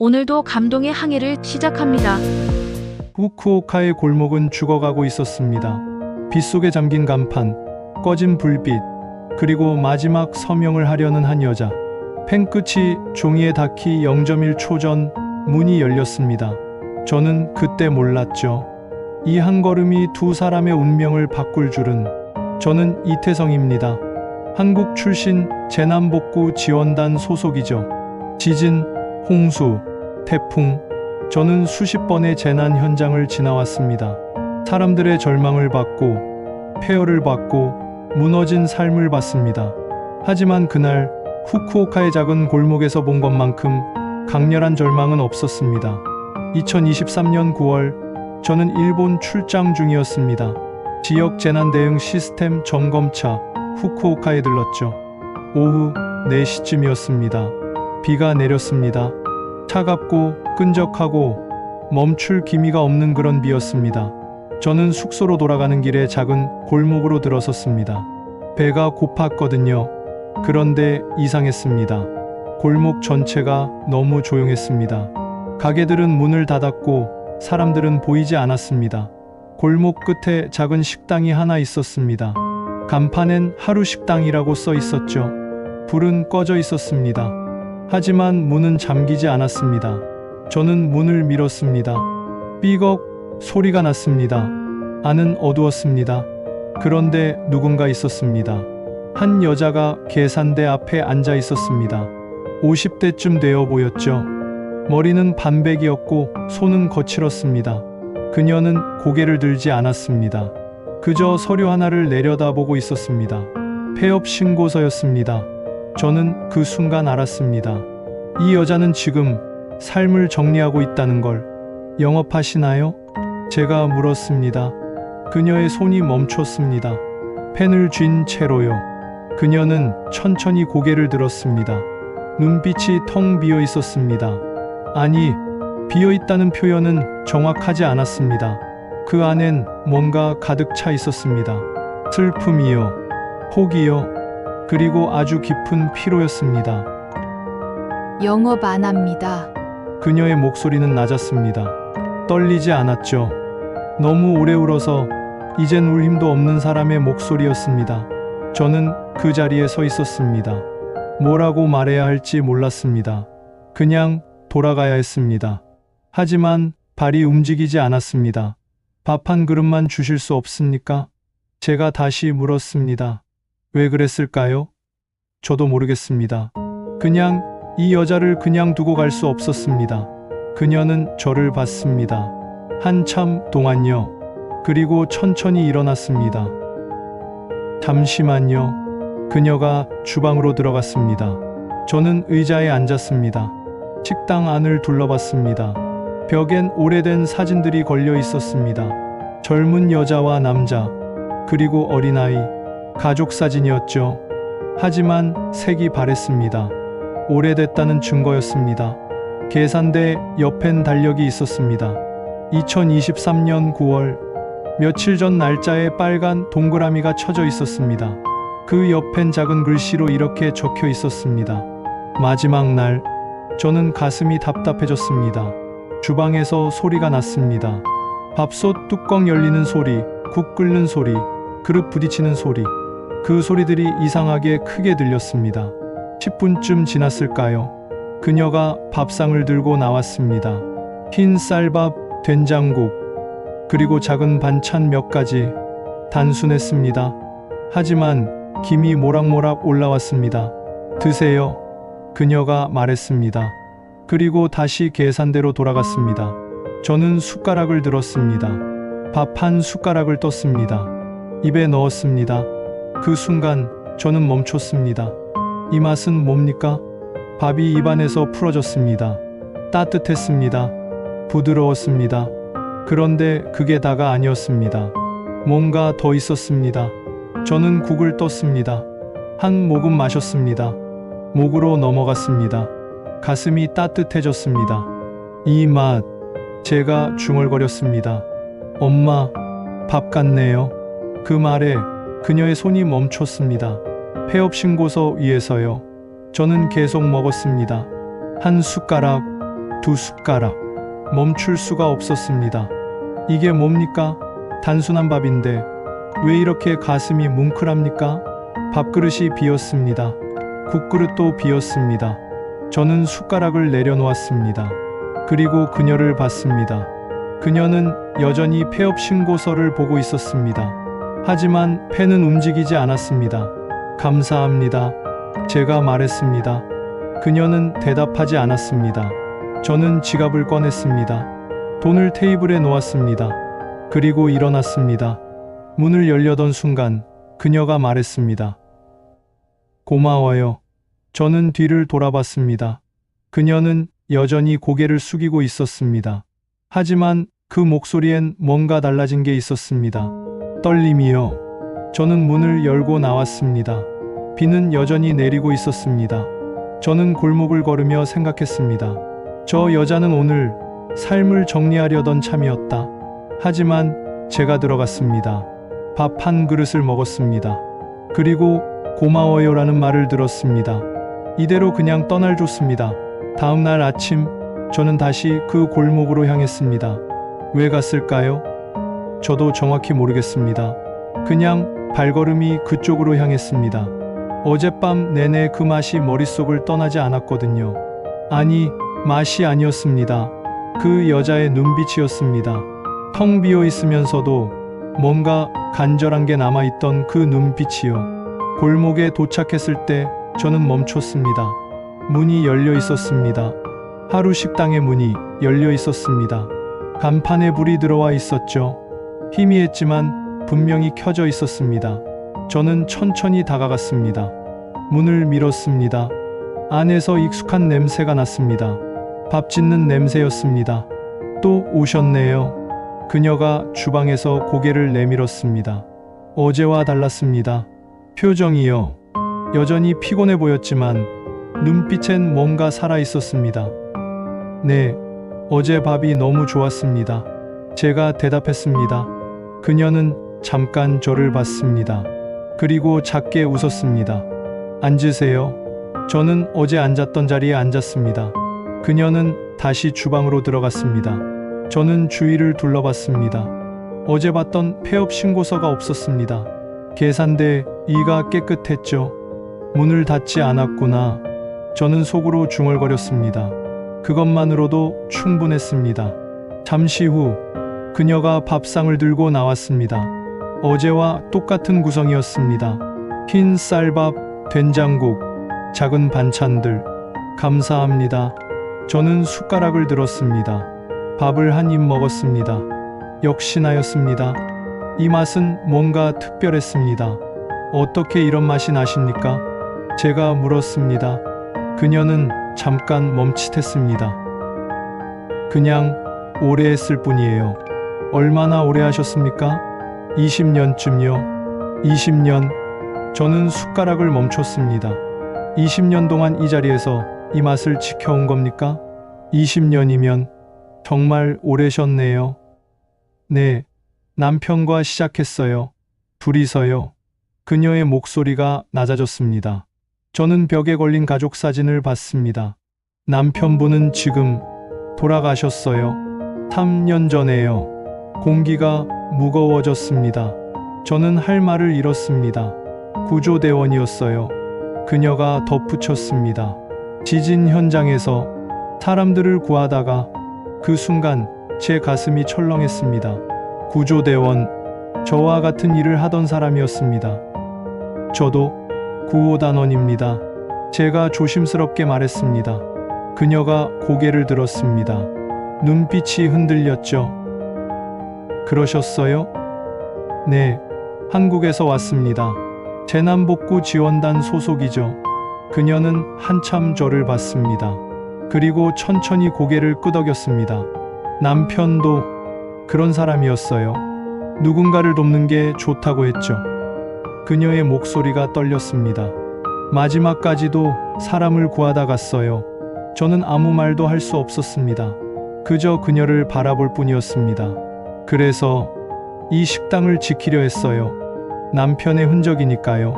오늘도 감동의 항해를 시작합니다. 후쿠오카의 골목은 죽어가고 있었습니다. 빗속에 잠긴 간판, 꺼진 불빛, 그리고 마지막 서명을 하려는 한 여자. 펜 끝이 종이에 닿기 0.1초 전 문이 열렸습니다. 저는 그때 몰랐죠. 이 한 걸음이 두 사람의 운명을 바꿀 줄은. 저는 이태성입니다. 한국 출신 재난복구 지원단 소속이죠. 지진, 홍수, 태풍, 저는 수십 번의 재난 현장을 지나왔습니다. 사람들의 절망을 받고, 폐허를 받고, 무너진 삶을 봤습니다. 하지만 그날 후쿠오카의 작은 골목에서 본 것만큼 강렬한 절망은 없었습니다. 2023년 9월, 저는 일본 출장 중이었습니다. 지역 재난 대응 시스템 점검차 후쿠오카에 들렀죠. 오후 4시쯤이었습니다. 비가 내렸습니다. 차갑고 끈적하고 멈출 기미가 없는 그런 비였습니다. 저는 숙소로 돌아가는 길에 작은 골목으로 들어섰습니다. 배가 고팠거든요. 그런데 이상했습니다. 골목 전체가 너무 조용했습니다. 가게들은 문을 닫았고 사람들은 보이지 않았습니다. 골목 끝에 작은 식당이 하나 있었습니다. 간판엔 하루 식당이라고 써 있었죠. 불은 꺼져 있었습니다. 하지만 문은 잠기지 않았습니다. 저는 문을 밀었습니다. 삐걱 소리가 났습니다. 안은 어두웠습니다. 그런데 누군가 있었습니다. 한 여자가 계산대 앞에 앉아 있었습니다. 50대쯤 되어 보였죠. 머리는 반백이었고 손은 거칠었습니다. 그녀는 고개를 들지 않았습니다. 그저 서류 하나를 내려다보고 있었습니다. 폐업 신고서였습니다. 저는 그 순간 알았습니다. 이 여자는 지금 삶을 정리하고 있다는 걸. 영업하시나요? 제가 물었습니다. 그녀의 손이 멈췄습니다. 펜을 쥔 채로요. 그녀는 천천히 고개를 들었습니다. 눈빛이 텅 비어 있었습니다. 아니, 비어 있다는 표현은 정확하지 않았습니다. 그 안엔 뭔가 가득 차 있었습니다. 슬픔이요, 포기요, 그리고 아주 깊은 피로였습니다. 영업 안 합니다. 그녀의 목소리는 낮았습니다. 떨리지 않았죠. 너무 오래 울어서 이젠 울 힘도 없는 사람의 목소리였습니다. 저는 그 자리에 서 있었습니다. 뭐라고 말해야 할지 몰랐습니다. 그냥 돌아가야 했습니다. 하지만 발이 움직이지 않았습니다. 밥 한 그릇만 주실 수 없습니까? 제가 다시 물었습니다. 왜 그랬을까요? 저도 모르겠습니다. 그냥 이 여자를 그냥 두고 갈 수 없었습니다. 그녀는 저를 봤습니다. 한참 동안요. 그리고 천천히 일어났습니다. 잠시만요. 그녀가 주방으로 들어갔습니다. 저는 의자에 앉았습니다. 식당 안을 둘러봤습니다. 벽엔 오래된 사진들이 걸려 있었습니다. 젊은 여자와 남자, 그리고 어린아이, 가족 사진이었죠. 하지만 색이 바랬습니다. 오래됐다는 증거였습니다. 계산대 옆엔 달력이 있었습니다. 2023년 9월, 며칠 전 날짜에 빨간 동그라미가 쳐져 있었습니다. 그 옆엔 작은 글씨로 이렇게 적혀 있었습니다. 마지막 날. 저는 가슴이 답답해졌습니다. 주방에서 소리가 났습니다. 밥솥 뚜껑 열리는 소리, 국 끓는 소리, 그릇 부딪히는 소리. 그 소리들이 이상하게 크게 들렸습니다. 10분쯤 지났을까요? 그녀가 밥상을 들고 나왔습니다. 흰 쌀밥, 된장국, 그리고 작은 반찬 몇 가지. 단순했습니다. 하지만 김이 모락모락 올라왔습니다. 드세요. 그녀가 말했습니다. 그리고 다시 계산대로 돌아갔습니다. 저는 숟가락을 들었습니다. 밥 한 숟가락을 떴습니다. 입에 넣었습니다. 그 순간 저는 멈췄습니다. 이 맛은 뭡니까? 밥이 입안에서 풀어졌습니다. 따뜻했습니다. 부드러웠습니다. 그런데 그게 다가 아니었습니다. 뭔가 더 있었습니다. 저는 국을 떴습니다. 한 모금 마셨습니다. 목으로 넘어갔습니다. 가슴이 따뜻해졌습니다. 이 맛, 제가 중얼거렸습니다. 엄마, 밥 같네요. 그 말에 그녀의 손이 멈췄습니다. 폐업 신고서 위에서요. 저는 계속 먹었습니다. 한 숟가락, 두 숟가락. 멈출 수가 없었습니다. 이게 뭡니까? 단순한 밥인데 왜 이렇게 가슴이 뭉클합니까? 밥그릇이 비었습니다. 국그릇도 비었습니다. 저는 숟가락을 내려놓았습니다. 그리고 그녀를 봤습니다. 그녀는 여전히 폐업 신고서를 보고 있었습니다. 하지만 펜은 움직이지 않았습니다. 감사합니다. 제가 말했습니다. 그녀는 대답하지 않았습니다. 저는 지갑을 꺼냈습니다. 돈을 테이블에 놓았습니다. 그리고 일어났습니다. 문을 열려던 순간 그녀가 말했습니다. 고마워요. 저는 뒤를 돌아봤습니다. 그녀는 여전히 고개를 숙이고 있었습니다. 하지만 그 목소리엔 뭔가 달라진 게 있었습니다. 떨림이요. 저는 문을 열고 나왔습니다. 비는 여전히 내리고 있었습니다. 저는 골목을 걸으며 생각했습니다. 저 여자는 오늘 삶을 정리하려던 참이었다. 하지만 제가 들어갔습니다. 밥 한 그릇을 먹었습니다. 그리고 고마워요라는 말을 들었습니다. 이대로 그냥 떠날 줬습니다. 다음 날 아침 저는 다시 그 골목으로 향했습니다. 왜 갔을까요? 저도 정확히 모르겠습니다. 그냥 발걸음이 그쪽으로 향했습니다. 어젯밤 내내 그 맛이 머릿속을 떠나지 않았거든요. 아니, 맛이 아니었습니다. 그 여자의 눈빛이었습니다. 텅 비어 있으면서도 뭔가 간절한 게 남아있던 그 눈빛이요. 골목에 도착했을 때 저는 멈췄습니다. 문이 열려 있었습니다. 하루 식당의 문이 열려 있었습니다. 간판에 불이 들어와 있었죠. 희미했지만 분명히 켜져 있었습니다. 저는 천천히 다가갔습니다. 문을 밀었습니다. 안에서 익숙한 냄새가 났습니다. 밥 짓는 냄새였습니다. 또 오셨네요. 그녀가 주방에서 고개를 내밀었습니다. 어제와 달랐습니다. 표정이요. 여전히 피곤해 보였지만 눈빛엔 뭔가 살아있었습니다. 네, 어제 밥이 너무 좋았습니다. 제가 대답했습니다. 그녀는 잠깐 저를 봤습니다. 그리고 작게 웃었습니다. 앉으세요. 저는 어제 앉았던 자리에 앉았습니다. 그녀는 다시 주방으로 들어갔습니다. 저는 주위를 둘러봤습니다. 어제 봤던 폐업 신고서가 없었습니다. 계산대 이가 깨끗했죠. 문을 닫지 않았구나. 저는 속으로 중얼거렸습니다. 그것만으로도 충분했습니다. 잠시 후 그녀가 밥상을 들고 나왔습니다. 어제와 똑같은 구성이었습니다. 흰 쌀밥, 된장국, 작은 반찬들. 감사합니다. 저는 숟가락을 들었습니다. 밥을 한 입 먹었습니다. 역시나였습니다. 이 맛은 뭔가 특별했습니다. 어떻게 이런 맛이 나십니까? 제가 물었습니다. 그녀는 잠깐 멈칫했습니다. 그냥 오래 했을 뿐이에요. 얼마나 오래 하셨습니까? 20년쯤요. 20년. 저는 숟가락을 멈췄습니다. 20년 동안 이 자리에서 이 맛을 지켜온 겁니까? 20년이면 정말 오래셨네요. 네, 남편과 시작했어요. 둘이서요. 그녀의 목소리가 낮아졌습니다. 저는 벽에 걸린 가족 사진을 봤습니다. 남편분은 지금 돌아가셨어요. 3년 전에요. 공기가 무거워졌습니다. 저는 할 말을 잃었습니다. 구조대원이었어요. 그녀가 덧붙였습니다. 지진 현장에서 사람들을 구하다가 그 순간 제 가슴이 철렁했습니다. 구조대원, 저와 같은 일을 하던 사람이었습니다. 저도 구호단원입니다. 제가 조심스럽게 말했습니다. 그녀가 고개를 들었습니다. 눈빛이 흔들렸죠. 그러셨어요? 네, 한국에서 왔습니다. 재난복구 지원단 소속이죠. 그녀는 한참 저를 봤습니다. 그리고 천천히 고개를 끄덕였습니다. 남편도 그런 사람이었어요. 누군가를 돕는 게 좋다고 했죠. 그녀의 목소리가 떨렸습니다. 마지막까지도 사람을 구하다 갔어요. 저는 아무 말도 할 수 없었습니다. 그저 그녀를 바라볼 뿐이었습니다. 그래서 이 식당을 지키려 했어요. 남편의 흔적이니까요.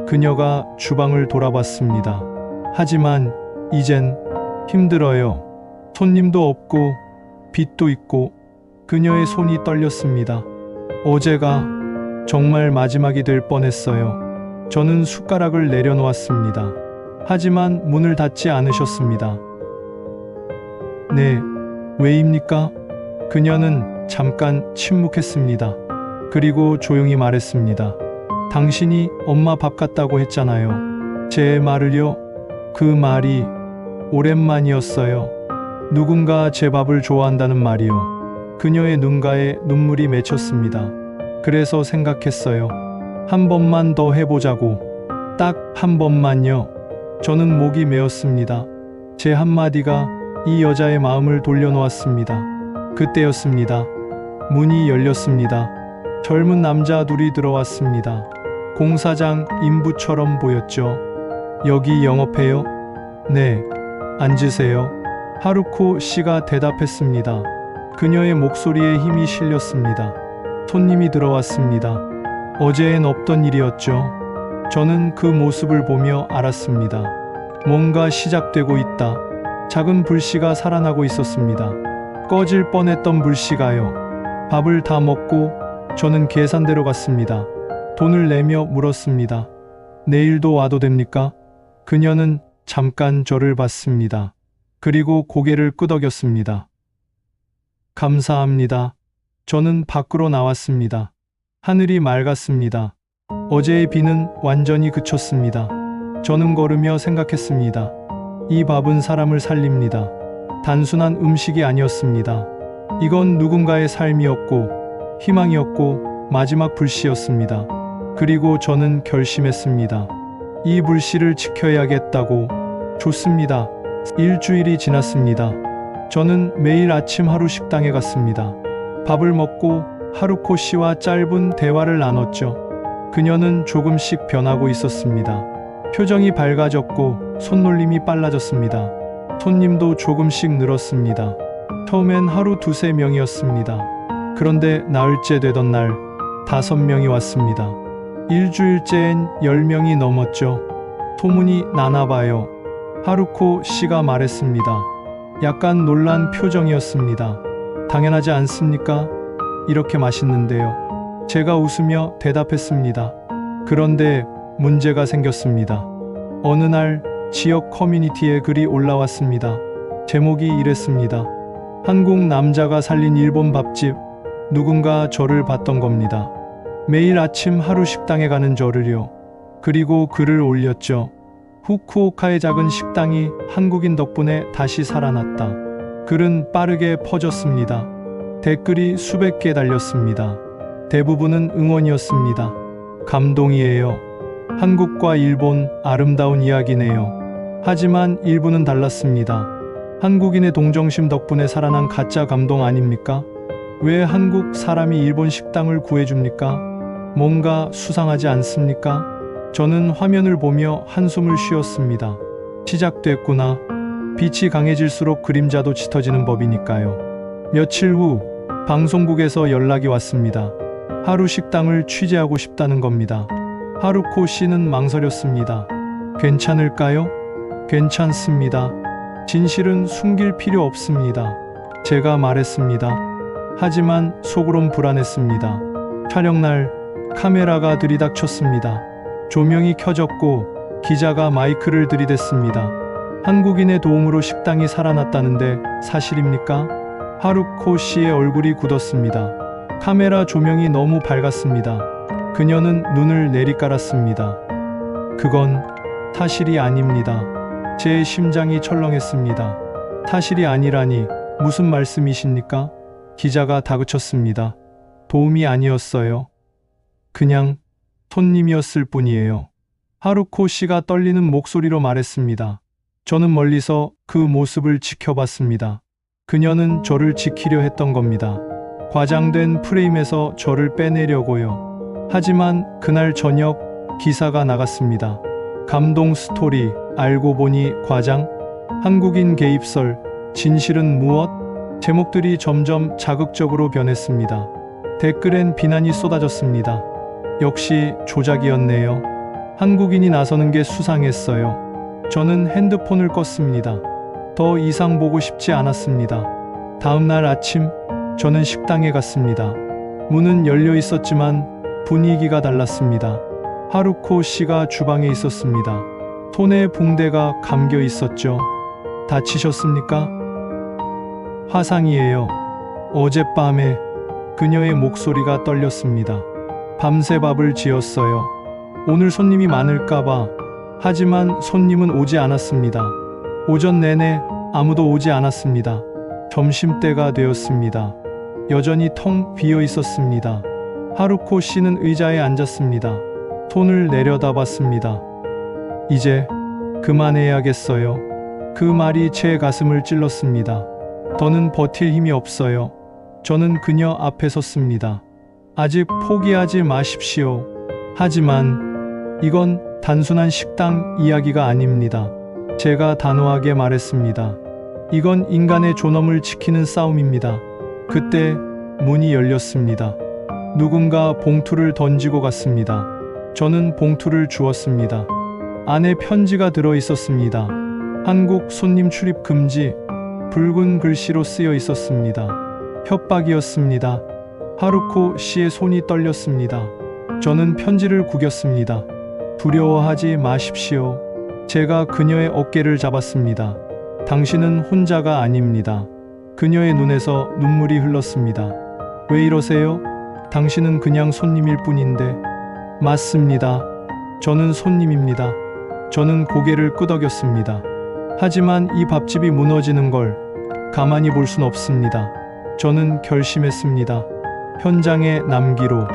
그녀가 주방을 돌아봤습니다. 하지만 이젠 힘들어요. 손님도 없고 빛도 있고 그녀의 손이 떨렸습니다. 어제가 정말 마지막이 될 뻔했어요. 저는 숟가락을 내려놓았습니다. 하지만 문을 닫지 않으셨습니다. 네, 왜입니까? 그녀는 잠깐 침묵했습니다. 그리고 조용히 말했습니다. 당신이 엄마 밥 같다고 했잖아요. 제 말을요? 그 말이 오랜만이었어요. 누군가 제 밥을 좋아한다는 말이요. 그녀의 눈가에 눈물이 맺혔습니다. 그래서 생각했어요. 한 번만 더 해보자고. 딱 한 번만요. 저는 목이 메었습니다. 제 한마디가 이 여자의 마음을 돌려놓았습니다. 그때였습니다. 문이 열렸습니다. 젊은 남자 둘이 들어왔습니다. 공사장 인부처럼 보였죠. 여기 영업해요? 네. 앉으세요. 하루코 씨가 대답했습니다. 그녀의 목소리에 힘이 실렸습니다. 손님이 들어왔습니다. 어제엔 없던 일이었죠. 저는 그 모습을 보며 알았습니다. 뭔가 시작되고 있다. 작은 불씨가 살아나고 있었습니다. 꺼질 뻔했던 불씨가요. 밥을 다 먹고 저는 계산대로 갔습니다. 돈을 내며 물었습니다. 내일도 와도 됩니까? 그녀는 잠깐 저를 봤습니다. 그리고 고개를 끄덕였습니다. 감사합니다. 저는 밖으로 나왔습니다. 하늘이 맑았습니다. 어제의 비는 완전히 그쳤습니다. 저는 걸으며 생각했습니다. 이 밥은 사람을 살립니다. 단순한 음식이 아니었습니다. 이건 누군가의 삶이었고 희망이었고 마지막 불씨였습니다. 그리고 저는 결심했습니다. 이 불씨를 지켜야겠다고. 좋습니다. 일주일이 지났습니다. 저는 매일 아침 하루 식당에 갔습니다. 밥을 먹고 하루코 씨와 짧은 대화를 나눴죠. 그녀는 조금씩 변하고 있었습니다. 표정이 밝아졌고 손놀림이 빨라졌습니다. 손님도 조금씩 늘었습니다. 처음엔 하루 2~3명이었습니다. 그런데 나흘째 되던 날 5명이 왔습니다. 일주일째엔 10명이 넘었죠. 소문이 나나봐요. 하루코 씨가 말했습니다. 약간 놀란 표정이었습니다. 당연하지 않습니까? 이렇게 맛있는데요. 제가 웃으며 대답했습니다. 그런데 문제가 생겼습니다. 어느 날 지역 커뮤니티에 글이 올라왔습니다. 제목이 이랬습니다. 한국 남자가 살린 일본 밥집. 누군가 저를 봤던 겁니다. 매일 아침 하루 식당에 가는 저를요. 그리고 글을 올렸죠. 후쿠오카의 작은 식당이 한국인 덕분에 다시 살아났다. 글은 빠르게 퍼졌습니다. 댓글이 수백 개 달렸습니다. 대부분은 응원이었습니다. 감동이에요. 한국과 일본 아름다운 이야기네요. 하지만 일부는 달랐습니다. 한국인의 동정심 덕분에 살아난 가짜 감동 아닙니까? 왜 한국 사람이 일본 식당을 구해줍니까? 뭔가 수상하지 않습니까? 저는 화면을 보며 한숨을 쉬었습니다. 시작됐구나. 빛이 강해질수록 그림자도 짙어지는 법이니까요. 며칠 후 방송국에서 연락이 왔습니다. 하루 식당을 취재하고 싶다는 겁니다. 하루코 씨는 망설였습니다. 괜찮을까요? 괜찮습니다. 진실은 숨길 필요 없습니다. 제가 말했습니다. 하지만 속으론 불안했습니다. 촬영날 카메라가 들이닥쳤습니다. 조명이 켜졌고 기자가 마이크를 들이댔습니다. 한국인의 도움으로 식당이 살아났다는데 사실입니까? 하루코 씨의 얼굴이 굳었습니다. 카메라 조명이 너무 밝았습니다. 그녀는 눈을 내리깔았습니다. 그건 사실이 아닙니다. 제 심장이 철렁했습니다. 사실이 아니라니 무슨 말씀이십니까? 기자가 다그쳤습니다. 도움이 아니었어요. 그냥 손님이었을 뿐이에요. 하루코 씨가 떨리는 목소리로 말했습니다. 저는 멀리서 그 모습을 지켜봤습니다. 그녀는 저를 지키려 했던 겁니다. 과장된 프레임에서 저를 빼내려고요. 하지만 그날 저녁 기사가 나갔습니다. 감동 스토리, 알고 보니 과장, 한국인 개입설, 진실은 무엇? 제목들이 점점 자극적으로 변했습니다. 댓글엔 비난이 쏟아졌습니다. 역시 조작이었네요. 한국인이 나서는 게 수상했어요. 저는 핸드폰을 껐습니다. 더 이상 보고 싶지 않았습니다. 다음 날 아침, 저는 식당에 갔습니다. 문은 열려 있었지만 분위기가 달랐습니다. 하루코 씨가 주방에 있었습니다. 손에 붕대가 감겨 있었죠. 다치셨습니까? 화상이에요. 어젯밤에 그녀의 목소리가 떨렸습니다. 밤새 밥을 지었어요. 오늘 손님이 많을까봐. 하지만 손님은 오지 않았습니다. 오전 내내 아무도 오지 않았습니다. 점심때가 되었습니다. 여전히 텅 비어 있었습니다. 하루코 씨는 의자에 앉았습니다. 손을 내려다봤습니다. 이제 그만해야겠어요. 그 말이 제 가슴을 찔렀습니다. 더는 버틸 힘이 없어요. 저는 그녀 앞에 섰습니다. 아직 포기하지 마십시오. 하지만 이건 단순한 식당 이야기가 아닙니다. 제가 단호하게 말했습니다. 이건 인간의 존엄을 지키는 싸움입니다. 그때 문이 열렸습니다. 누군가 봉투를 던지고 갔습니다. 저는 봉투를 주었습니다. 안에 편지가 들어 있었습니다. 한국 손님 출입 금지, 붉은 글씨로 쓰여 있었습니다. 협박이었습니다. 하루코 씨의 손이 떨렸습니다. 저는 편지를 구겼습니다. 두려워하지 마십시오. 제가 그녀의 어깨를 잡았습니다. 당신은 혼자가 아닙니다. 그녀의 눈에서 눈물이 흘렀습니다. 왜 이러세요? 당신은 그냥 손님일 뿐인데. 맞습니다. 저는 손님입니다. 저는 고개를 끄덕였습니다. 하지만 이 밥집이 무너지는 걸 가만히 볼 순 없습니다. 저는 결심했습니다. 현장에 남기로,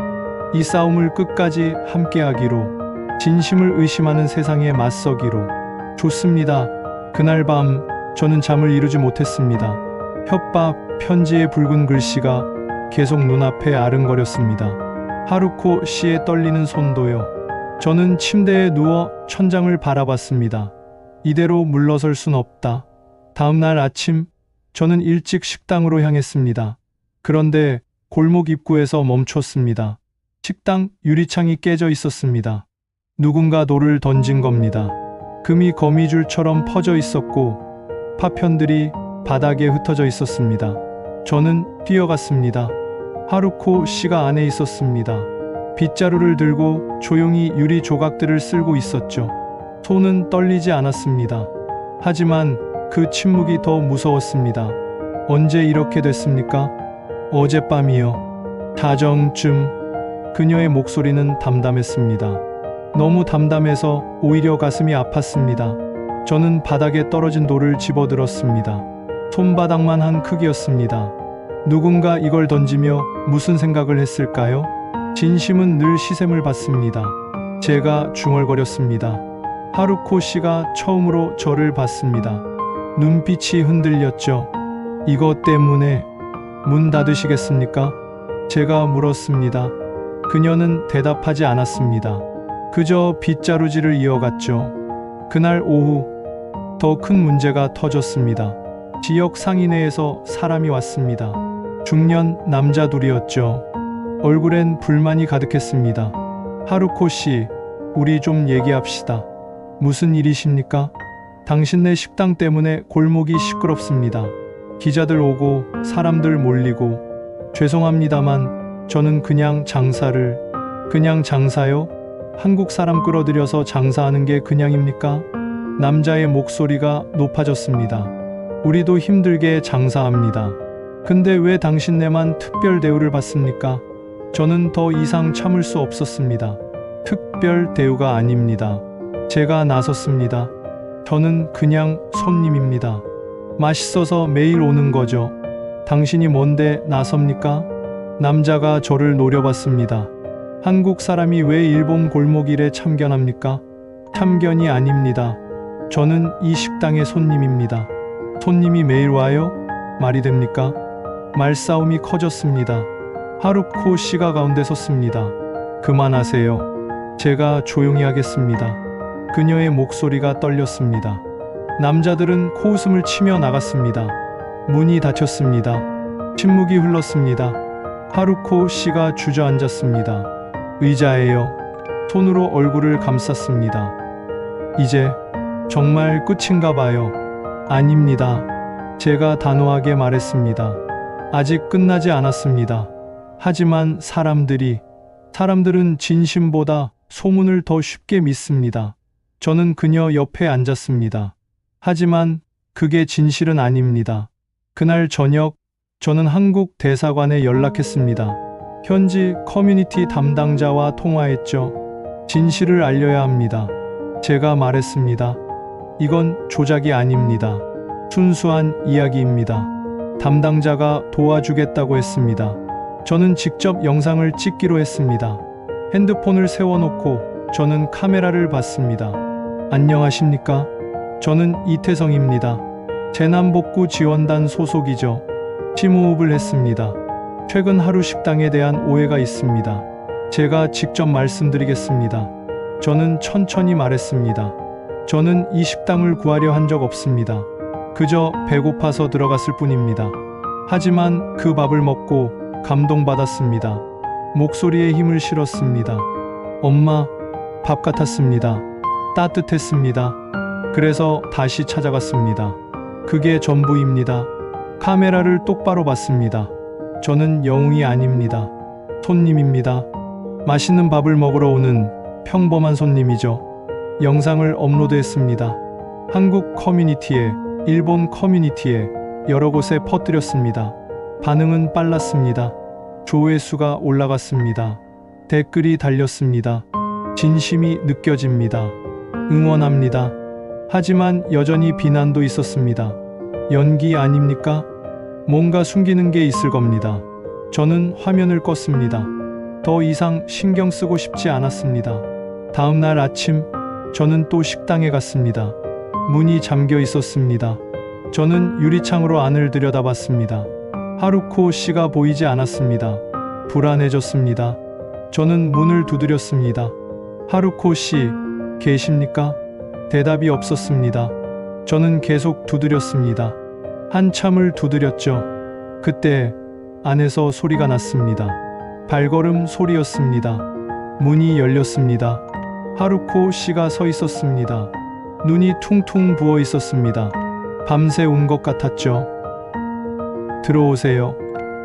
이 싸움을 끝까지 함께하기로, 진심을 의심하는 세상에 맞서기로. 좋습니다. 그날 밤 저는 잠을 이루지 못했습니다. 협박, 편지의 붉은 글씨가 계속 눈앞에 아른거렸습니다. 하루코 씨의 떨리는 손도요. 저는 침대에 누워 천장을 바라봤습니다. 이대로 물러설 순 없다. 다음 날 아침, 저는 일찍 식당으로 향했습니다. 그런데 골목 입구에서 멈췄습니다. 식당 유리창이 깨져 있었습니다. 누군가 돌을 던진 겁니다. 금이 거미줄처럼 퍼져 있었고 파편들이 바닥에 흩어져 있었습니다. 저는 뛰어갔습니다. 하루코 씨가 안에 있었습니다. 빗자루를 들고 조용히 유리 조각들을 쓸고 있었죠. 손은 떨리지 않았습니다. 하지만 그 침묵이 더 무서웠습니다. 언제 이렇게 됐습니까? 어젯밤이요. 자정쯤. 그녀의 목소리는 담담했습니다. 너무 담담해서 오히려 가슴이 아팠습니다. 저는 바닥에 떨어진 돌을 집어들었습니다. 손바닥만 한 크기였습니다. 누군가 이걸 던지며 무슨 생각을 했을까요? 진심은 늘 시샘을 받습니다. 제가 중얼거렸습니다. 하루코 씨가 처음으로 저를 봤습니다. 눈빛이 흔들렸죠. 이것 때문에 문 닫으시겠습니까? 제가 물었습니다. 그녀는 대답하지 않았습니다. 그저 빗자루질을 이어갔죠. 그날 오후 더 큰 문제가 터졌습니다. 지역 상인회에서 사람이 왔습니다. 중년 남자 둘이었죠. 얼굴엔 불만이 가득했습니다. 하루코 씨, 우리 좀 얘기합시다. 무슨 일이십니까? 당신네 식당 때문에 골목이 시끄럽습니다. 기자들 오고 사람들 몰리고. 죄송합니다만 저는 그냥 장사요? 한국 사람 끌어들여서 장사하는 게 그냥입니까? 남자의 목소리가 높아졌습니다. 우리도 힘들게 장사합니다. 근데 왜 당신네만 특별 대우를 받습니까? 저는 더 이상 참을 수 없었습니다. 특별 대우가 아닙니다. 제가 나섰습니다. 저는 그냥 손님입니다. 맛있어서 매일 오는 거죠. 당신이 뭔데 나섭니까? 남자가 저를 노려봤습니다. 한국 사람이 왜 일본 골목일에 참견합니까? 참견이 아닙니다. 저는 이 식당의 손님입니다. 손님이 매일 와요? 말이 됩니까? 말싸움이 커졌습니다. 하루코 씨가 가운데 섰습니다. 그만하세요. 제가 조용히 하겠습니다. 그녀의 목소리가 떨렸습니다. 남자들은 코웃음을 치며 나갔습니다. 문이 닫혔습니다. 침묵이 흘렀습니다. 하루코 씨가 주저앉았습니다. 의자에요. 손으로 얼굴을 감쌌습니다. 이제 정말 끝인가 봐요. 아닙니다. 제가 단호하게 말했습니다. 아직 끝나지 않았습니다. 하지만 사람들은 진심보다 소문을 더 쉽게 믿습니다. 저는 그녀 옆에 앉았습니다. 하지만 그게 진실은 아닙니다. 그날 저녁 저는 한국 대사관에 연락했습니다. 현지 커뮤니티 담당자와 통화했죠. 진실을 알려야 합니다. 제가 말했습니다. 이건 조작이 아닙니다. 순수한 이야기입니다. 담당자가 도와주겠다고 했습니다. 저는 직접 영상을 찍기로 했습니다. 핸드폰을 세워놓고 저는 카메라를 봤습니다. 안녕하십니까? 저는 이태성입니다. 재난복구 지원단 소속이죠. 심호흡을 했습니다. 최근 하루 식당에 대한 오해가 있습니다. 제가 직접 말씀드리겠습니다. 저는 천천히 말했습니다. 저는 이 식당을 구하려 한 적 없습니다. 그저 배고파서 들어갔을 뿐입니다. 하지만 그 밥을 먹고 감동받았습니다. 목소리에 힘을 실었습니다. 엄마, 밥 같았습니다. 따뜻했습니다. 그래서 다시 찾아갔습니다. 그게 전부입니다. 카메라를 똑바로 봤습니다. 저는 영웅이 아닙니다. 손님입니다. 맛있는 밥을 먹으러 오는 평범한 손님이죠. 영상을 업로드했습니다. 한국 커뮤니티에, 일본 커뮤니티에, 여러 곳에 퍼뜨렸습니다. 반응은 빨랐습니다. 조회수가 올라갔습니다. 댓글이 달렸습니다. 진심이 느껴집니다. 응원합니다. 하지만 여전히 비난도 있었습니다. 연기 아닙니까? 뭔가 숨기는 게 있을 겁니다. 저는 화면을 껐습니다. 더 이상 신경 쓰고 싶지 않았습니다. 다음 날 아침, 저는 또 식당에 갔습니다. 문이 잠겨 있었습니다. 저는 유리창으로 안을 들여다봤습니다. 하루코 씨가 보이지 않았습니다. 불안해졌습니다. 저는 문을 두드렸습니다. 하루코 씨, 계십니까? 대답이 없었습니다. 저는 계속 두드렸습니다. 한참을 두드렸죠. 그때 안에서 소리가 났습니다. 발걸음 소리였습니다. 문이 열렸습니다. 하루코 씨가 서 있었습니다. 눈이 퉁퉁 부어 있었습니다. 밤새 운 것 같았죠. 들어오세요.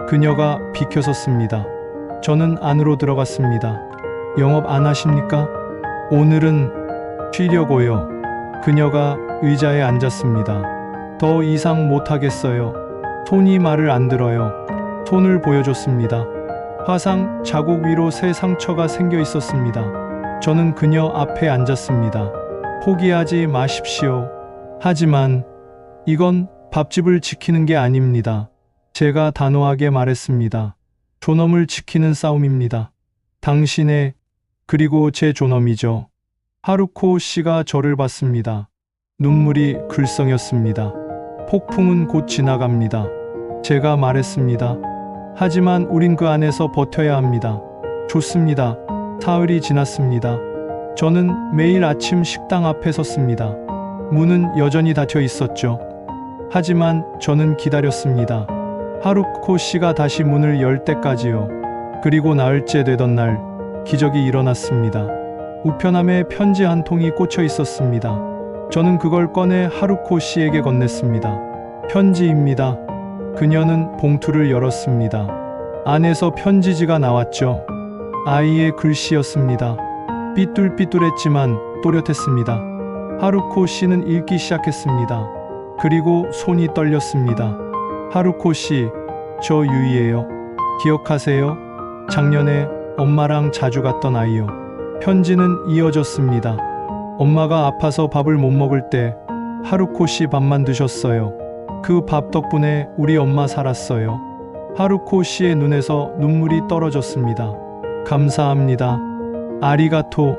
그녀가 비켜섰습니다. 저는 안으로 들어갔습니다. 영업 안 하십니까? 오늘은 쉬려고요. 그녀가 의자에 앉았습니다. 더 이상 못하겠어요. 손이 말을 안 들어요. 손을 보여줬습니다. 화상 자국 위로 새 상처가 생겨 있었습니다. 저는 그녀 앞에 앉았습니다. 포기하지 마십시오. 하지만 이건 밥집을 지키는 게 아닙니다. 제가 단호하게 말했습니다. 존엄을 지키는 싸움입니다. 당신의, 그리고 제 존엄이죠. 하루코 씨가 저를 봤습니다. 눈물이 글썽였습니다. 폭풍은 곧 지나갑니다. 제가 말했습니다. 하지만 우린 그 안에서 버텨야 합니다. 좋습니다. 사흘이 지났습니다. 저는 매일 아침 식당 앞에 섰습니다. 문은 여전히 닫혀 있었죠. 하지만 저는 기다렸습니다. 하루코 씨가 다시 문을 열 때까지요. 그리고 나흘째 되던 날, 기적이 일어났습니다. 우편함에 편지 한 통이 꽂혀 있었습니다. 저는 그걸 꺼내 하루코 씨에게 건넸습니다. 편지입니다. 그녀는 봉투를 열었습니다. 안에서 편지지가 나왔죠. 아이의 글씨였습니다. 삐뚤삐뚤했지만 또렷했습니다. 하루코 씨는 읽기 시작했습니다. 그리고 손이 떨렸습니다. 하루코 씨, 저 유이예요. 기억하세요? 작년에 엄마랑 자주 갔던 아이요. 편지는 이어졌습니다. 엄마가 아파서 밥을 못 먹을 때 하루코 씨 밥만 드셨어요. 그 밥 덕분에 우리 엄마 살았어요. 하루코 씨의 눈에서 눈물이 떨어졌습니다. 감사합니다. 아리가토.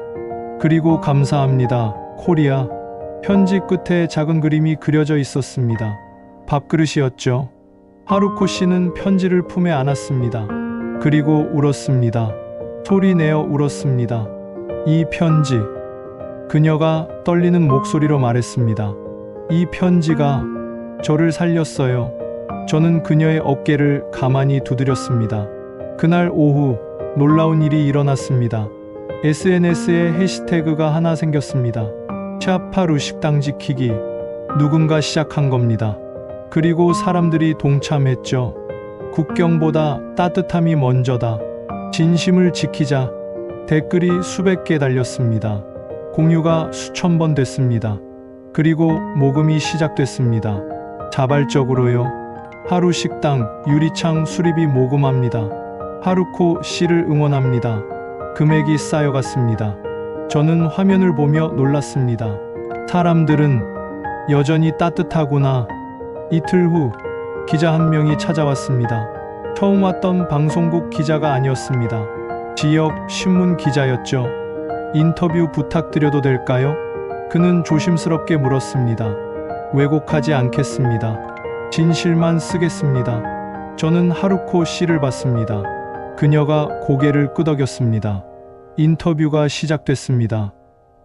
그리고 감사합니다. 코리아. 편지 끝에 작은 그림이 그려져 있었습니다. 밥그릇이었죠. 하루코 씨는 편지를 품에 안았습니다. 그리고 울었습니다. 소리내어 울었습니다. 이 편지. 그녀가 떨리는 목소리로 말했습니다. 이 편지가 저를 살렸어요. 저는 그녀의 어깨를 가만히 두드렸습니다. 그날 오후 놀라운 일이 일어났습니다. SNS에 해시태그가 하나 생겼습니다. 샤파루 식당 지키기. 누군가 시작한 겁니다. 그리고 사람들이 동참했죠. 국경보다 따뜻함이 먼저다. 진심을 지키자. 댓글이 수백 개 달렸습니다. 공유가 수천 번 됐습니다. 그리고 모금이 시작됐습니다. 자발적으로요. 하루 식당, 유리창 수리비 모금합니다. 하루코 씨를 응원합니다. 금액이 쌓여갔습니다. 저는 화면을 보며 놀랐습니다. 사람들은 여전히 따뜻하구나. 이틀 후 기자 한 명이 찾아왔습니다. 처음 왔던 방송국 기자가 아니었습니다. 지역 신문 기자였죠. 인터뷰 부탁드려도 될까요? 그는 조심스럽게 물었습니다. 왜곡하지 않겠습니다. 진실만 쓰겠습니다. 저는 하루코 씨를 봤습니다. 그녀가 고개를 끄덕였습니다. 인터뷰가 시작됐습니다.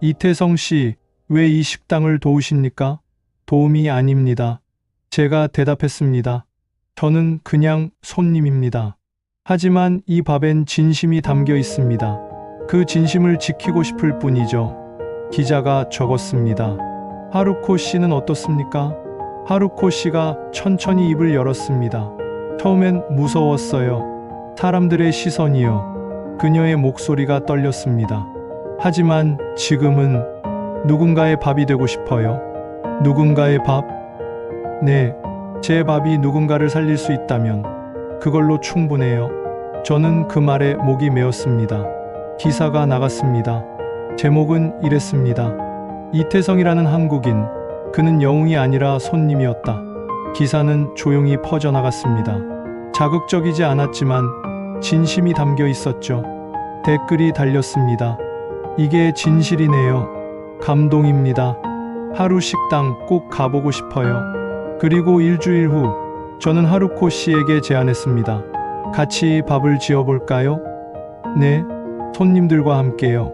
이태성 씨, 왜 이 식당을 도우십니까? 도움이 아닙니다. 제가 대답했습니다. 저는 그냥 손님입니다. 하지만 이 밥엔 진심이 담겨 있습니다. 그 진심을 지키고 싶을 뿐이죠. 기자가 적었습니다. 하루코 씨는 어떻습니까? 하루코 씨가 천천히 입을 열었습니다. 처음엔 무서웠어요. 사람들의 시선이요. 그녀의 목소리가 떨렸습니다. 하지만 지금은 누군가의 밥이 되고 싶어요. 누군가의 밥? 네, 제 밥이 누군가를 살릴 수 있다면 그걸로 충분해요. 저는 그 말에 목이 메었습니다. 기사가 나갔습니다. 제목은 이랬습니다. 이태성이라는 한국인, 그는 영웅이 아니라 손님이었다. 기사는 조용히 퍼져나갔습니다. 자극적이지 않았지만 진심이 담겨 있었죠. 댓글이 달렸습니다. 이게 진실이네요. 감동입니다. 하루 식당 꼭 가보고 싶어요. 그리고 일주일 후 저는 하루코 씨에게 제안했습니다. 같이 밥을 지어볼까요? 네, 손님들과 함께요.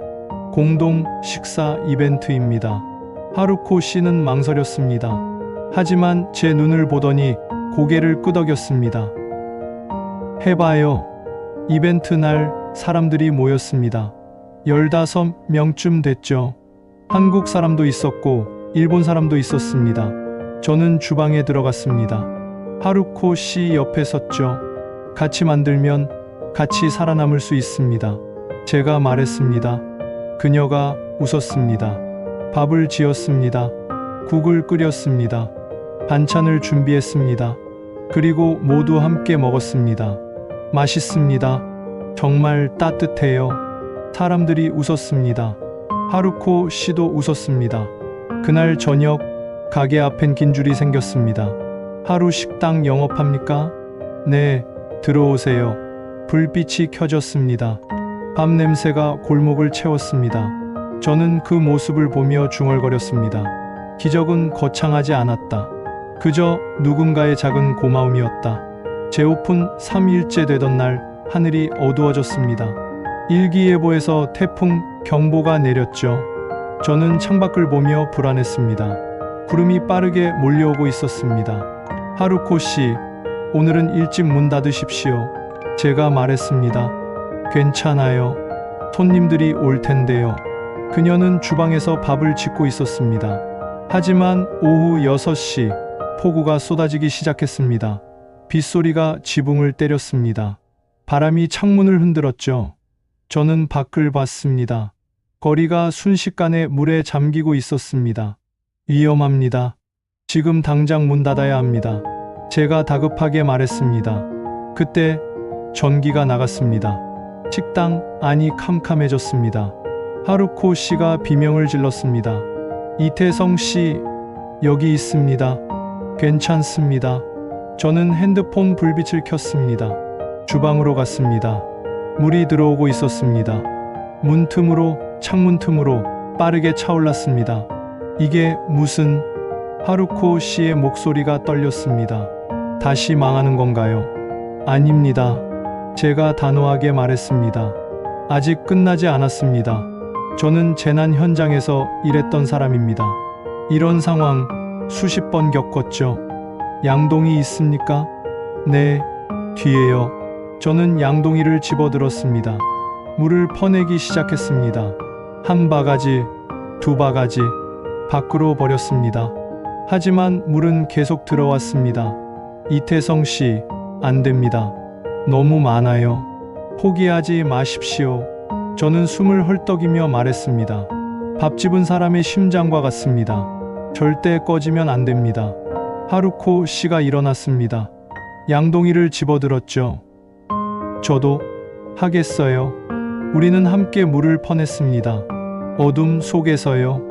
공동 식사 이벤트입니다. 하루코 씨는 망설였습니다. 하지만 제 눈을 보더니 고개를 끄덕였습니다. 해봐요. 이벤트 날 사람들이 모였습니다. 15명쯤 됐죠. 한국 사람도 있었고 일본 사람도 있었습니다. 저는 주방에 들어갔습니다. 하루코 씨 옆에 섰죠. 같이 만들면 같이 살아남을 수 있습니다. 제가 말했습니다. 그녀가 웃었습니다. 밥을 지었습니다. 국을 끓였습니다. 반찬을 준비했습니다. 그리고 모두 함께 먹었습니다. 맛있습니다. 정말 따뜻해요. 사람들이 웃었습니다. 하루코 씨도 웃었습니다. 그날 저녁 가게 앞엔 긴 줄이 생겼습니다. 하루 식당 영업합니까? 네, 들어오세요. 불빛이 켜졌습니다. 밥 냄새가 골목을 채웠습니다. 저는 그 모습을 보며 중얼거렸습니다. 기적은 거창하지 않았다. 그저 누군가의 작은 고마움이었다. 재오픈 3일째 되던 날 하늘이 어두워졌습니다. 일기예보에서 태풍 경보가 내렸죠. 저는 창밖을 보며 불안했습니다. 구름이 빠르게 몰려오고 있었습니다. 하루코 씨, 오늘은 일찍 문 닫으십시오. 제가 말했습니다. 괜찮아요. 손님들이 올 텐데요. 그녀는 주방에서 밥을 짓고 있었습니다. 하지만 오후 6시 폭우가 쏟아지기 시작했습니다. 빗소리가 지붕을 때렸습니다. 바람이 창문을 흔들었죠. 저는 밖을 봤습니다. 거리가 순식간에 물에 잠기고 있었습니다. 위험합니다. 지금 당장 문 닫아야 합니다. 제가 다급하게 말했습니다. 그때 전기가 나갔습니다. 식당 안이 캄캄해졌습니다. 하루코 씨가 비명을 질렀습니다. 이태성 씨, 여기 있습니다. 괜찮습니다. 저는 핸드폰 불빛을 켰습니다. 주방으로 갔습니다. 물이 들어오고 있었습니다. 문 틈으로, 창문 틈으로 빠르게 차올랐습니다. 이게 무슨... 하루코 씨의 목소리가 떨렸습니다. 다시 망하는 건가요? 아닙니다. 제가 단호하게 말했습니다. 아직 끝나지 않았습니다. 저는 재난 현장에서 일했던 사람입니다. 이런 상황 수십 번 겪었죠. 양동이 있습니까? 네, 뒤에요. 저는 양동이를 집어들었습니다. 물을 퍼내기 시작했습니다. 한 바가지, 두 바가지, 밖으로 버렸습니다. 하지만 물은 계속 들어왔습니다. 이태성 씨, 안 됩니다. 너무 많아요. 포기하지 마십시오. 저는 숨을 헐떡이며 말했습니다. 밥 집은 사람의 심장과 같습니다. 절대 꺼지면 안 됩니다. 하루코 씨가 일어났습니다. 양동이를 집어들었죠. 저도 하겠어요. 우리는 함께 물을 퍼냈습니다. 어둠 속에서요.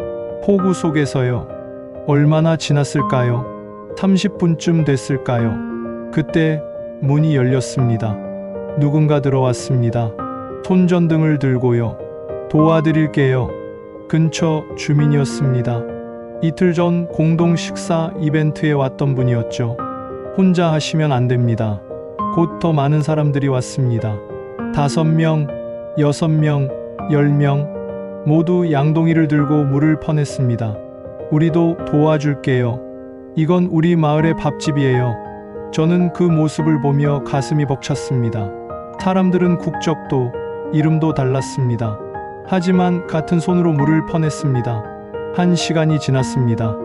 폭우 속에서요. 얼마나 지났을까요? 30분쯤 됐을까요? 그때 문이 열렸습니다. 누군가 들어왔습니다. 손전등을 들고요. 도와드릴게요. 근처 주민이었습니다. 이틀 전 공동 식사 이벤트에 왔던 분이었죠. 혼자 하시면 안 됩니다. 곧 더 많은 사람들이 왔습니다. 5명, 6명, 10명 모두 양동이를 들고 물을 퍼냈습니다. 우리도 도와줄게요. 이건 우리 마을의 밥집이에요. 저는 그 모습을 보며 가슴이 벅찼습니다. 사람들은 국적도 이름도 달랐습니다. 하지만 같은 손으로 물을 퍼냈습니다. 1시간이 지났습니다.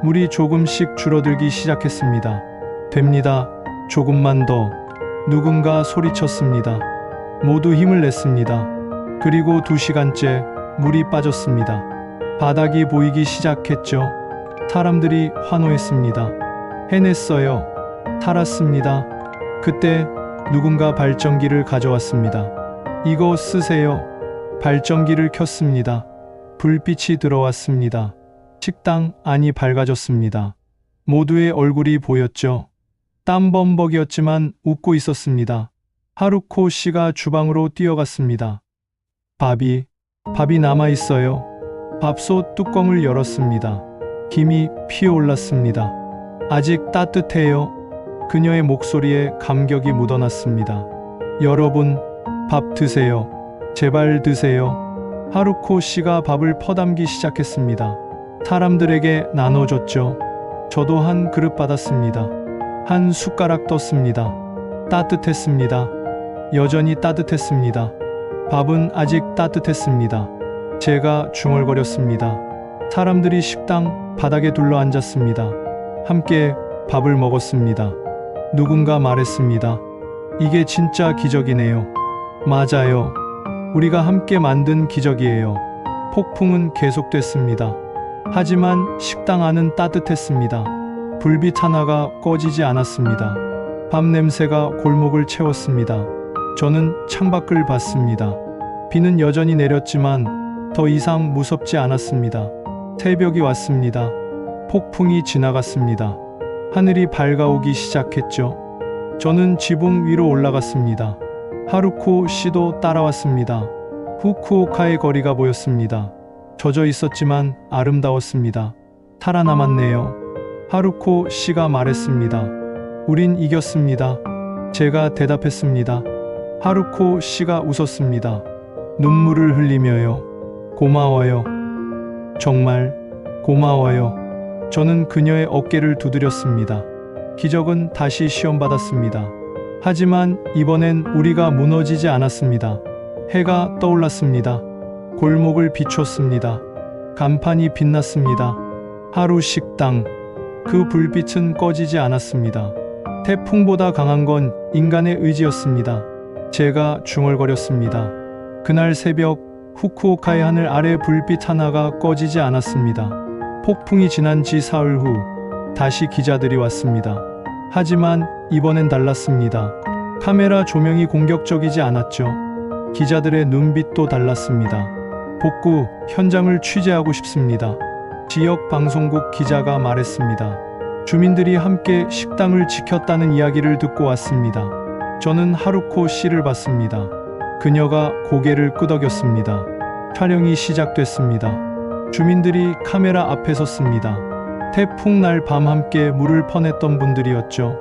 물이 조금씩 줄어들기 시작했습니다. 됩니다. 조금만 더. 누군가 소리쳤습니다. 모두 힘을 냈습니다. 그리고 2시간째 물이 빠졌습니다. 바닥이 보이기 시작했죠. 사람들이 환호했습니다. 해냈어요. 살았습니다. 그때 누군가 발전기를 가져왔습니다. 이거 쓰세요. 발전기를 켰습니다. 불빛이 들어왔습니다. 식당 안이 밝아졌습니다. 모두의 얼굴이 보였죠. 땀범벅이었지만 웃고 있었습니다. 하루코 씨가 주방으로 뛰어갔습니다. 밥이 남아있어요. 밥솥 뚜껑을 열었습니다. 김이 피어올랐습니다. 아직 따뜻해요. 그녀의 목소리에 감격이 묻어났습니다. 여러분, 밥 드세요. 제발 드세요. 하루코 씨가 밥을 퍼담기 시작했습니다. 사람들에게 나눠줬죠. 저도 한 그릇 받았습니다. 한 숟가락 떴습니다. 따뜻했습니다. 여전히 따뜻했습니다. 밥은 아직 따뜻했습니다. 제가 중얼거렸습니다. 사람들이 식당 바닥에 둘러앉았습니다. 함께 밥을 먹었습니다. 누군가 말했습니다. 이게 진짜 기적이네요. 맞아요. 우리가 함께 만든 기적이에요. 폭풍은 계속됐습니다. 하지만 식당 안은 따뜻했습니다. 불빛 하나가 꺼지지 않았습니다. 밥 냄새가 골목을 채웠습니다. 저는 창밖을 봤습니다. 비는 여전히 내렸지만 더 이상 무섭지 않았습니다. 새벽이 왔습니다. 폭풍이 지나갔습니다. 하늘이 밝아오기 시작했죠. 저는 지붕 위로 올라갔습니다. 하루코 씨도 따라왔습니다. 후쿠오카의 거리가 보였습니다. 젖어 있었지만 아름다웠습니다. 살아남았네요. 하루코 씨가 말했습니다. 우린 이겼습니다. 제가 대답했습니다. 하루코 씨가 웃었습니다. 눈물을 흘리며요. 고마워요. 정말 고마워요. 저는 그녀의 어깨를 두드렸습니다. 기적은 다시 시험받았습니다. 하지만 이번엔 우리가 무너지지 않았습니다. 해가 떠올랐습니다. 골목을 비췄습니다. 간판이 빛났습니다. 하루 식당. 그 불빛은 꺼지지 않았습니다. 태풍보다 강한 건 인간의 의지였습니다. 제가 중얼거렸습니다. 그날 새벽 후쿠오카의 하늘 아래 불빛 하나가 꺼지지 않았습니다. 폭풍이 지난 지 사흘 후 다시 기자들이 왔습니다. 하지만 이번엔 달랐습니다. 카메라 조명이 공격적이지 않았죠. 기자들의 눈빛도 달랐습니다. 복구, 현장을 취재하고 싶습니다. 지역 방송국 기자가 말했습니다. 주민들이 함께 식당을 지켰다는 이야기를 듣고 왔습니다. 저는 하루코 씨를 봤습니다. 그녀가 고개를 끄덕였습니다. 촬영이 시작됐습니다. 주민들이 카메라 앞에 섰습니다. 태풍 날 밤 함께 물을 퍼냈던 분들이었죠.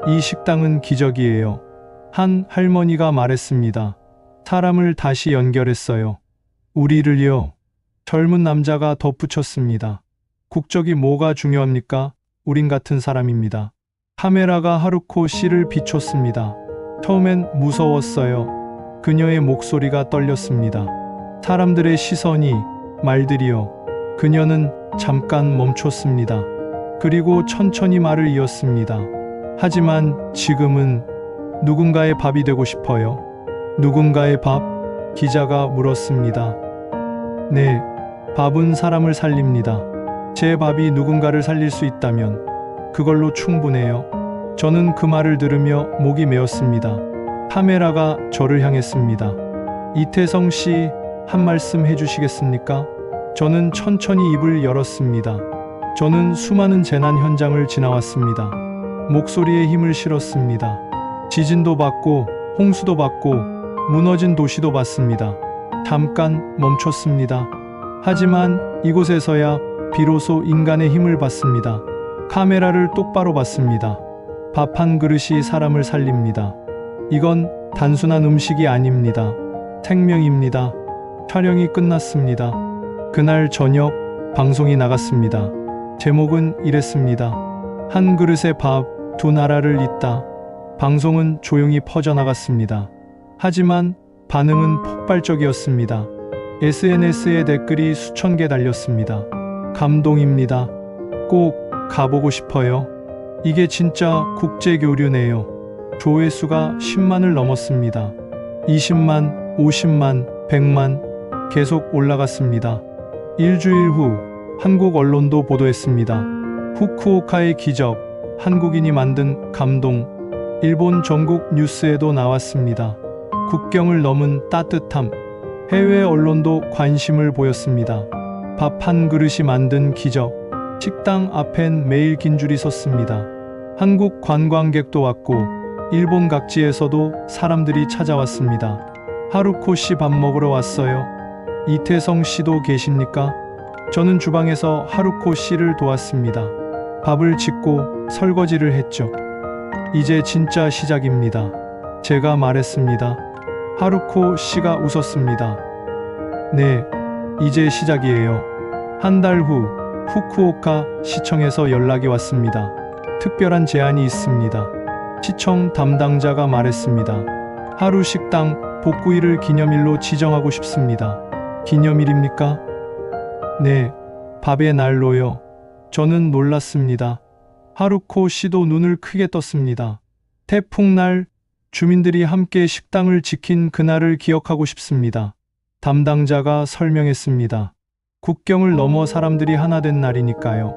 이 식당은 기적이에요. 한 할머니가 말했습니다. 사람을 다시 연결했어요. 우리를요. 젊은 남자가 덧붙였습니다. 국적이 뭐가 중요합니까? 우린 같은 사람입니다. 카메라가 하루코 씨를 비췄습니다. 처음엔 무서웠어요. 그녀의 목소리가 떨렸습니다. 사람들의 시선이, 말들이요. 그녀는 잠깐 멈췄습니다. 그리고 천천히 말을 이었습니다. 하지만 지금은 누군가의 밥이 되고 싶어요. 누군가의 밥? 기자가 물었습니다. 네, 밥은 사람을 살립니다. 제 밥이 누군가를 살릴 수 있다면 그걸로 충분해요. 저는 그 말을 들으며 목이 메었습니다. 카메라가 저를 향했습니다. 이태성 씨, 한 말씀 해주시겠습니까? 저는 천천히 입을 열었습니다. 저는 수많은 재난 현장을 지나왔습니다. 목소리에 힘을 실었습니다. 지진도 봤고, 홍수도 봤고, 무너진 도시도 봤습니다. 잠깐 멈췄습니다. 하지만 이곳에서야 비로소 인간의 힘을 봤습니다. 카메라를 똑바로 봤습니다. 밥 한 그릇이 사람을 살립니다. 이건 단순한 음식이 아닙니다. 생명입니다. 촬영이 끝났습니다. 그날 저녁 방송이 나갔습니다. 제목은 이랬습니다. 한 그릇의 밥, 두 나라를 잇다. 방송은 조용히 퍼져나갔습니다. 하지만 반응은 폭발적이었습니다. SNS에 댓글이 수천 개 달렸습니다. 감동입니다. 꼭 가보고 싶어요. 이게 진짜 국제교류네요. 조회수가 10만을 넘었습니다. 20만, 50만, 100만 계속 올라갔습니다. 일주일 후 한국 언론도 보도했습니다. 후쿠오카의 기적, 한국인이 만든 감동. 일본 전국 뉴스에도 나왔습니다. 국경을 넘은 따뜻함. 해외 언론도 관심을 보였습니다. 밥 한 그릇이 만든 기적. 식당 앞엔 매일 긴 줄이 섰습니다. 한국 관광객도 왔고 일본 각지에서도 사람들이 찾아왔습니다. 하루코 씨 밥 먹으러 왔어요. 이태성 씨도 계십니까? 저는 주방에서 하루코 씨를 도왔습니다. 밥을 짓고 설거지를 했죠. 이제 진짜 시작입니다. 제가 말했습니다. 하루코 씨가 웃었습니다. 네, 이제 시작이에요. 한 달 후 후쿠오카 시청에서 연락이 왔습니다. 특별한 제안이 있습니다. 시청 담당자가 말했습니다. 하루 식당 복구일을 기념일로 지정하고 싶습니다. 기념일입니까? 네, 밥의 날로요. 저는 놀랐습니다. 하루코 씨도 눈을 크게 떴습니다. 태풍날, 주민들이 함께 식당을 지킨 그날을 기억하고 싶습니다. 담당자가 설명했습니다. 국경을 넘어 사람들이 하나 된 날이니까요.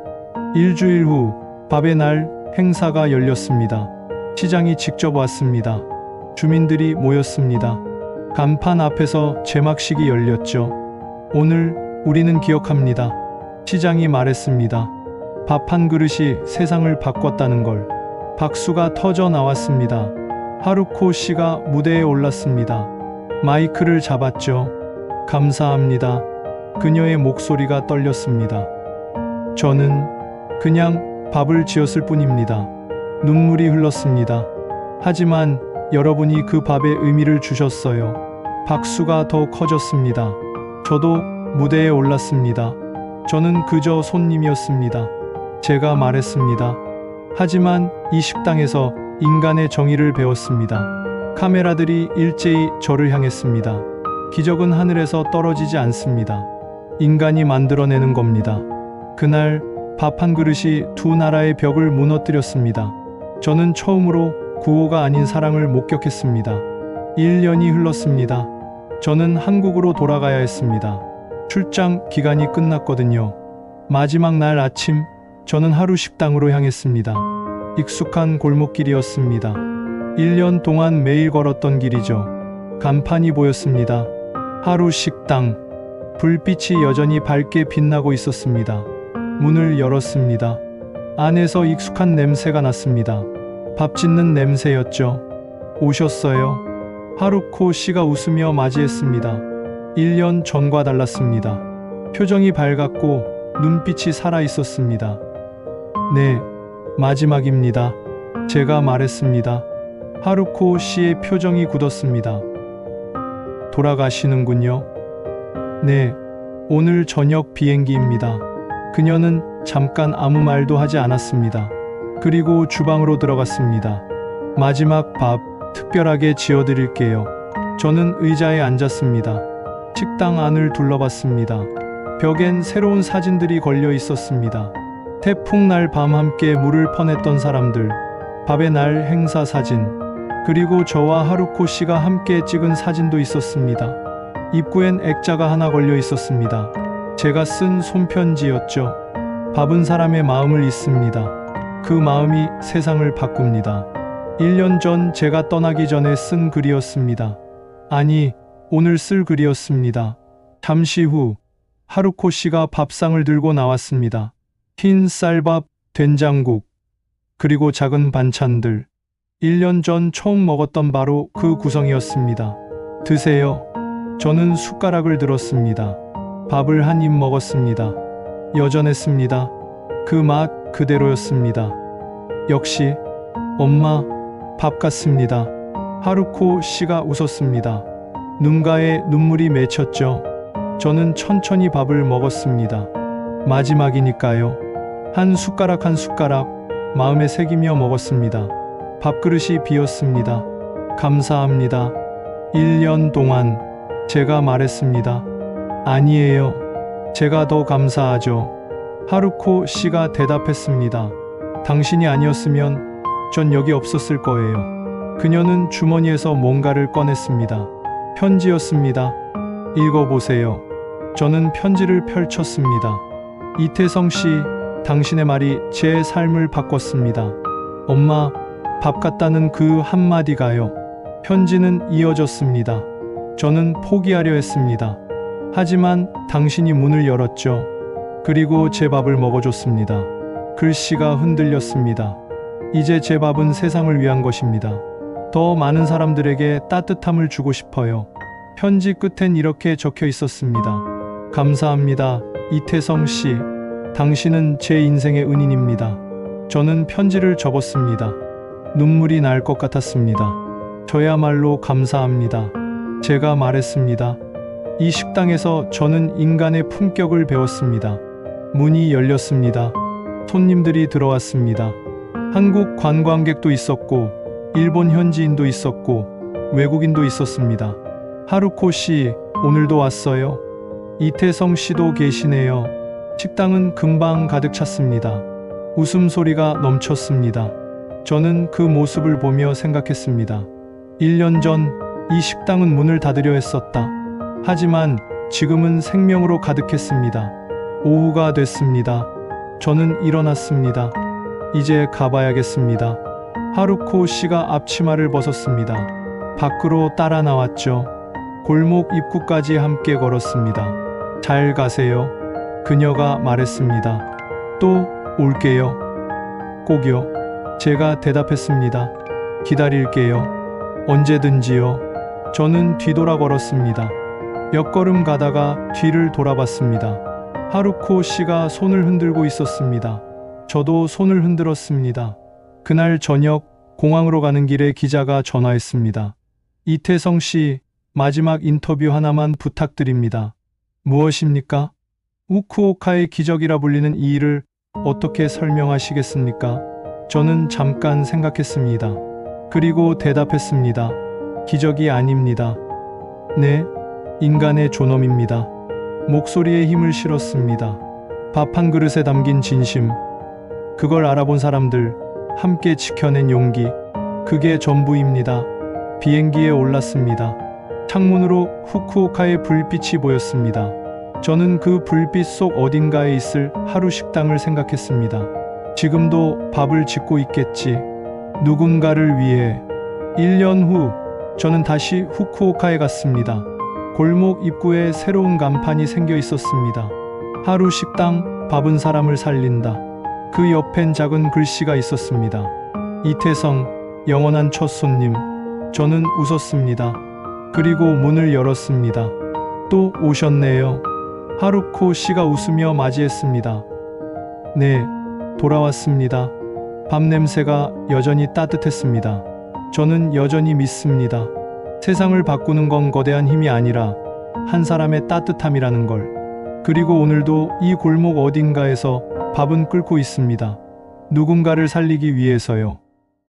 일주일 후 밥의 날 행사가 열렸습니다. 시장이 직접 왔습니다. 주민들이 모였습니다. 간판 앞에서 제막식이 열렸죠. 오늘 우리는 기억합니다. 시장이 말했습니다. 밥 한 그릇이 세상을 바꿨다는 걸. 박수가 터져 나왔습니다. 하루코 씨가 무대에 올랐습니다. 마이크를 잡았죠. 감사합니다. 그녀의 목소리가 떨렸습니다. 저는 그냥 밥을 지었을 뿐입니다. 눈물이 흘렀습니다. 하지만 여러분이 그 밥에 의미를 주셨어요. 박수가 더 커졌습니다. 저도 무대에 올랐습니다. 저는 그저 손님이었습니다. 제가 말했습니다. 하지만 이 식당에서 인간의 정의를 배웠습니다. 카메라들이 일제히 저를 향했습니다. 기적은 하늘에서 떨어지지 않습니다. 인간이 만들어내는 겁니다. 그날 밥 한 그릇이 두 나라의 벽을 무너뜨렸습니다. 저는 처음으로 구호가 아닌 사랑을 목격했습니다. 1년이 흘렀습니다. 저는 한국으로 돌아가야 했습니다. 출장 기간이 끝났거든요. 마지막 날 아침, 저는 하루 식당으로 향했습니다. 익숙한 골목길이었습니다. 1년 동안 매일 걸었던 길이죠. 간판이 보였습니다. 하루 식당. 불빛이 여전히 밝게 빛나고 있었습니다. 문을 열었습니다. 안에서 익숙한 냄새가 났습니다. 밥 짓는 냄새였죠. 오셨어요. 하루코 씨가 웃으며 맞이했습니다. 1년 전과 달랐습니다. 표정이 밝았고 눈빛이 살아있었습니다. 네, 마지막입니다. 제가 말했습니다. 하루코 씨의 표정이 굳었습니다. 돌아가시는군요. 네, 오늘 저녁 비행기입니다. 그녀는 잠깐 아무 말도 하지 않았습니다. 그리고 주방으로 들어갔습니다. 마지막 밥 특별하게 지어드릴게요. 저는 의자에 앉았습니다. 식당 안을 둘러봤습니다. 벽엔 새로운 사진들이 걸려 있었습니다. 태풍날 밤 함께 물을 퍼냈던 사람들, 밥의 날 행사 사진, 그리고 저와 하루코 씨가 함께 찍은 사진도 있었습니다. 입구엔 액자가 하나 걸려 있었습니다. 제가 쓴 손편지였죠. 밥은 사람의 마음을 잇습니다. 그 마음이 세상을 바꿉니다. 1년 전 제가 떠나기 전에 쓴 글이었습니다. 아니, 오늘 쓸 글이었습니다. 잠시 후 하루코 씨가 밥상을 들고 나왔습니다. 흰 쌀밥, 된장국, 그리고 작은 반찬들. 1년 전 처음 먹었던 바로 그 구성이었습니다. 드세요. 저는 숟가락을 들었습니다. 밥을 한 입 먹었습니다. 여전했습니다. 그 맛 그대로였습니다. 역시 엄마 밥 같습니다. 하루코 씨가 웃었습니다. 눈가에 눈물이 맺혔죠. 저는 천천히 밥을 먹었습니다. 마지막이니까요. 한 숟가락 한 숟가락 마음에 새기며 먹었습니다. 밥그릇이 비었습니다. 감사합니다. 1년 동안 제가 말했습니다. 아니에요. 제가 더 감사하죠. 하루코 씨가 대답했습니다. 당신이 아니었으면 전 여기 없었을 거예요. 그녀는 주머니에서 뭔가를 꺼냈습니다. 편지였습니다. 읽어보세요. 저는 편지를 펼쳤습니다. 이태성 씨, 당신의 말이 제 삶을 바꿨습니다. 엄마, 밥 같다는 그 한마디가요. 편지는 이어졌습니다. 저는 포기하려 했습니다. 하지만 당신이 문을 열었죠. 그리고 제 밥을 먹어줬습니다. 글씨가 흔들렸습니다. 이제 제 밥은 세상을 위한 것입니다. 더 많은 사람들에게 따뜻함을 주고 싶어요. 편지 끝엔 이렇게 적혀 있었습니다. 감사합니다, 이태성 씨. 당신은 제 인생의 은인입니다. 저는 편지를 접었습니다. 눈물이 날 것 같았습니다. 저야말로 감사합니다. 제가 말했습니다. 이 식당에서 저는 인간의 품격을 배웠습니다. 문이 열렸습니다. 손님들이 들어왔습니다. 한국 관광객도 있었고, 일본 현지인도 있었고, 외국인도 있었습니다. 하루코 씨, 오늘도 왔어요? 이태성 씨도 계시네요. 식당은 금방 가득 찼습니다. 웃음소리가 넘쳤습니다. 저는 그 모습을 보며 생각했습니다. 1년 전 이 식당은 문을 닫으려 했었다. 하지만 지금은 생명으로 가득했습니다. 오후가 됐습니다. 저는 일어났습니다. 이제 가봐야겠습니다. 하루코 씨가 앞치마를 벗었습니다. 밖으로 따라 나왔죠. 골목 입구까지 함께 걸었습니다. 잘 가세요. 그녀가 말했습니다. 또 올게요. 꼭요. 제가 대답했습니다. 기다릴게요. 언제든지요. 저는 뒤돌아 걸었습니다. 몇 걸음 가다가 뒤를 돌아봤습니다. 하루코 씨가 손을 흔들고 있었습니다. 저도 손을 흔들었습니다. 그날 저녁 공항으로 가는 길에 기자가 전화했습니다. 이태성 씨, 마지막 인터뷰 하나만 부탁드립니다. 무엇입니까? 후쿠오카의 기적이라 불리는 이 일을 어떻게 설명하시겠습니까? 저는 잠깐 생각했습니다. 그리고 대답했습니다. 기적이 아닙니다. 네, 인간의 존엄입니다. 목소리에 힘을 실었습니다. 밥 한 그릇에 담긴 진심, 그걸 알아본 사람들, 함께 지켜낸 용기, 그게 전부입니다. 비행기에 올랐습니다. 창문으로 후쿠오카의 불빛이 보였습니다. 저는 그 불빛 속 어딘가에 있을 하루 식당을 생각했습니다. 지금도 밥을 짓고 있겠지. 누군가를 위해. 1년 후 저는 다시 후쿠오카에 갔습니다. 골목 입구에 새로운 간판이 생겨 있었습니다. 하루 식당, 밥은 사람을 살린다. 그 옆엔 작은 글씨가 있었습니다. 이태성, 영원한 첫 손님. 저는 웃었습니다. 그리고 문을 열었습니다. 또 오셨네요. 하루코 씨가 웃으며 맞이했습니다. 네, 돌아왔습니다. 밥 냄새가 여전히 따뜻했습니다. 저는 여전히 믿습니다. 세상을 바꾸는 건 거대한 힘이 아니라 한 사람의 따뜻함이라는 걸. 그리고 오늘도 이 골목 어딘가에서 밥은 끓고 있습니다. 누군가를 살리기 위해서요.